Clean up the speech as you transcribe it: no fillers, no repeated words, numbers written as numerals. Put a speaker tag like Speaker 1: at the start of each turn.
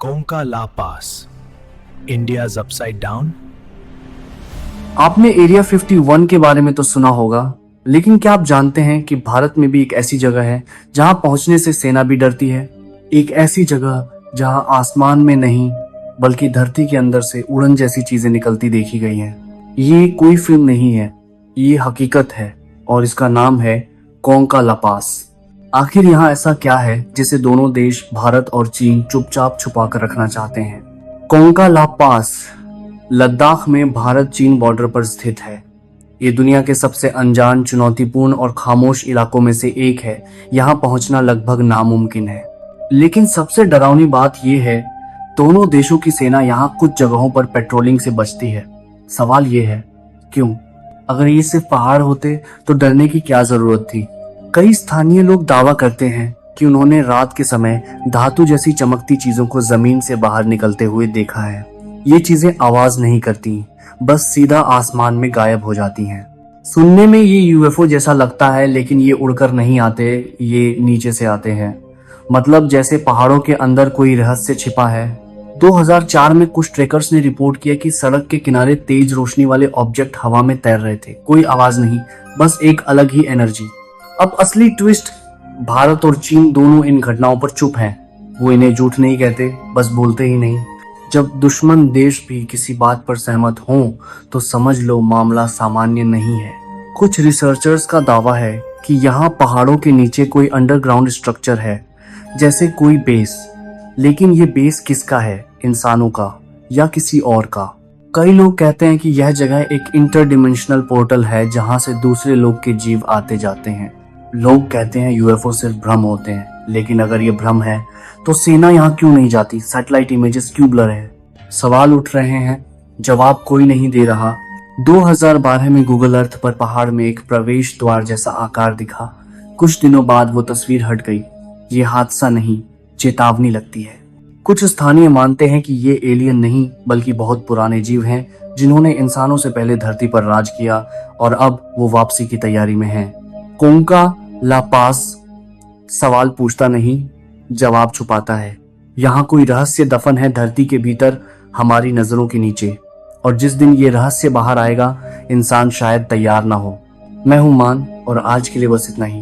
Speaker 1: कोंका ला पास, India's upside down.
Speaker 2: आपने area 51 के बारे में तो सुना होगा, लेकिन क्या आप जानते हैं कि भारत में भी एक ऐसी जगह है जहां पहुंचने से सेना भी डरती है। एक ऐसी जगह जहां आसमान में नहीं बल्कि धरती के अंदर से उड़न जैसी चीजें निकलती देखी गई हैं। ये कोई फिल्म नहीं है, ये हकीकत है और इसका नाम है कोंका ला पास। आखिर यहाँ ऐसा क्या है जिसे दोनों देश भारत और चीन चुपचाप छुपा कर रखना चाहते हैं। कोंका ला पास लद्दाख में भारत चीन बॉर्डर पर स्थित है। ये दुनिया के सबसे अनजान, चुनौतीपूर्ण और खामोश इलाकों में से एक है। यहाँ पहुंचना लगभग नामुमकिन है। लेकिन सबसे डरावनी बात यह है, दोनों देशों की सेना यहाँ कुछ जगहों पर पेट्रोलिंग से बचती है। सवाल ये है, क्यों? अगर ये सिर्फ पहाड़ होते तो डरने की क्या जरूरत थी? कई स्थानीय लोग दावा करते हैं कि उन्होंने रात के समय धातु जैसी चमकती चीजों को जमीन से बाहर निकलते हुए देखा है। ये चीजें आवाज नहीं करती, बस सीधा आसमान में गायब हो जाती हैं। सुनने में ये यूएफओ जैसा लगता है, लेकिन ये उड़कर नहीं आते, ये नीचे से आते हैं। मतलब जैसे पहाड़ों के अंदर कोई रहस्य छिपा है। 2004 में कुछ ट्रेकर्स ने रिपोर्ट किया कि सड़क के किनारे तेज रोशनी वाले ऑब्जेक्ट हवा में तैर रहे थे। कोई आवाज नहीं, बस एक अलग ही एनर्जी। अब असली ट्विस्ट, भारत और चीन दोनों इन घटनाओं पर चुप हैं। वो इन्हें झूठ नहीं कहते, बस बोलते ही नहीं। जब दुश्मन देश भी किसी बात पर सहमत हों तो समझ लो मामला सामान्य नहीं है। कुछ रिसर्चर्स का दावा है कि यहाँ पहाड़ों के नीचे कोई अंडरग्राउंड स्ट्रक्चर है, जैसे कोई बेस। लेकिन ये बेस किसका है, इंसानों का या किसी और का? कई लोग कहते हैं कि यह जगह एक इंटरडिमेंशनल पोर्टल है जहाँ से दूसरे लोग के जीव आते जाते हैं। लोग कहते हैं यूएफओ सिर्फ भ्रम होते हैं, लेकिन अगर ये भ्रम है तो सेना यहाँ क्यों नहीं जाती? सैटेलाइट इमेजेस क्यों ब्लर है? सवाल उठ रहे हैं, जवाब कोई नहीं दे रहा। 2012 में गूगल अर्थ पर पहाड़ में एक प्रवेश द्वार जैसा आकार दिखा। कुछ दिनों बाद वो तस्वीर हट गई। ये हादसा नहीं, चेतावनी लगती है। कुछ स्थानीय मानते हैं कि ये एलियन नहीं बल्कि बहुत पुराने जीव हैं जिन्होंने इंसानों से पहले धरती पर राज किया और अब वो वापसी की तैयारी में हैं। कोंका ला पास सवाल पूछता नहीं, जवाब छुपाता है। यहाँ कोई रहस्य दफन है धरती के भीतर, हमारी नजरों के नीचे। और जिस दिन ये रहस्य बाहर आएगा, इंसान शायद तैयार ना हो। मैं हूं मान, और आज के लिए बस इतना ही।